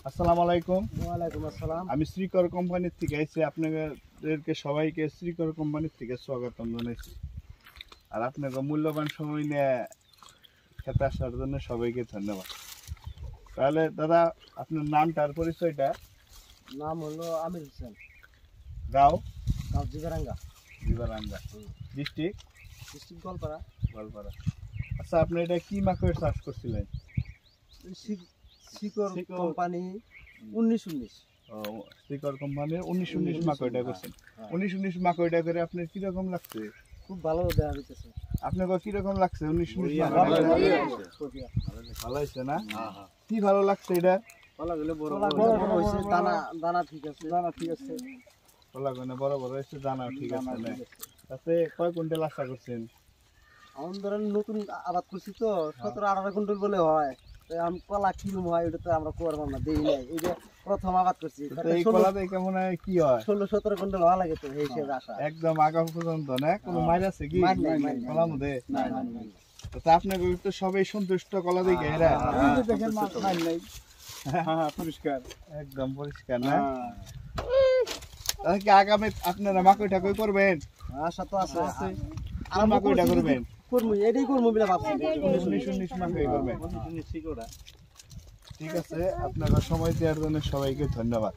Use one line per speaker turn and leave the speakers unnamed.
আসসালামু আলাইকুম।
ওয়ালাইকুম আসসালাম।
আমি শ্রীকর কোম্পানির থেকে আইছি, আপনাদেরকে সবাইকে শ্রীকর কোম্পানির থেকে স্বাগতম জানাইছি। আর আপনাকে মূল্যবান সময় নিয়ে খেতে আসার জন্য সবাইকে ধন্যবাদ। তাহলে দাদা, আপনার নামটা আর পরিচয়টা?
নাম হলো আমির হোসেন,
গাঁও
গাঁও জিগারাঙ্গা,
বিবারাঙ্গা, ডিস্ট্রিক্ট
ডিস্ট্রিক্ট গোয়ালপাড়া।
গোয়ালপাড়া। আচ্ছা, আপনি এটা কি মাকড় চাষ করছিলেন?
শিকর কোম্পানি 1919।
ও, শ্রীকর কোম্পানির 1919 মাকড়টা করছেন।
হ্যাঁ।
1919 মাকড়টা করে আপনার কিরকম লাগছে?
খুব ভালো দেওয়া হইতেছে।
আপনাকে কিরকম লাগছে 1919
ভালো
মাকড়টা?
হইছে।
ভালো হয়েছে না? কি ভালো লাগছে এটা?
কলাগুলো বড় বড় হইছে, দানা ঠিক আছে। দানা ঠিক আছে।
কলাগুলো বড় বড় হয়েছে, দানা ঠিক আছে না? তাতে কয় কুইন্টাল আশা করছেন?
আমরা ধরেন নতুন আবাদ করছি তো 17-18 কুইন্টাল বলে হয়। তো আমি কলা কিরম হয় ওটা তো আমরা করবো না, দেই নাই। এই যে প্রথম আবাদ করছি,
তো এই কলা দেখে মনে হয় কি হয়?
16-17 কুইন্টাল হওয়া লাগে তো এই হিসেবে আশা।
একদম আগাম পর্যন্ত না? কোনো মাইর আছে কি
মাইর নাই।
কলার মধ্যে?
না।
তো আপনাকে তো সবাই সন্তুষ্ট কলা দেখে এরা?
দেখেন মাইর নাই। হ্যাঁ, পরিষ্কার।
একদম পরিষ্কার না? তাহলে কি আগামী আপনারা মাকড় টাকড় করবেন?
আশা তো আছে।
আর মাকড়টা করবেন?
করবো, এটাই করবো বলে ভাবছি।
1919 মাকড় করবেন? ঠিক আছে, আপনারা সময় দেওয়ার জন্য সবাইকে ধন্যবাদ।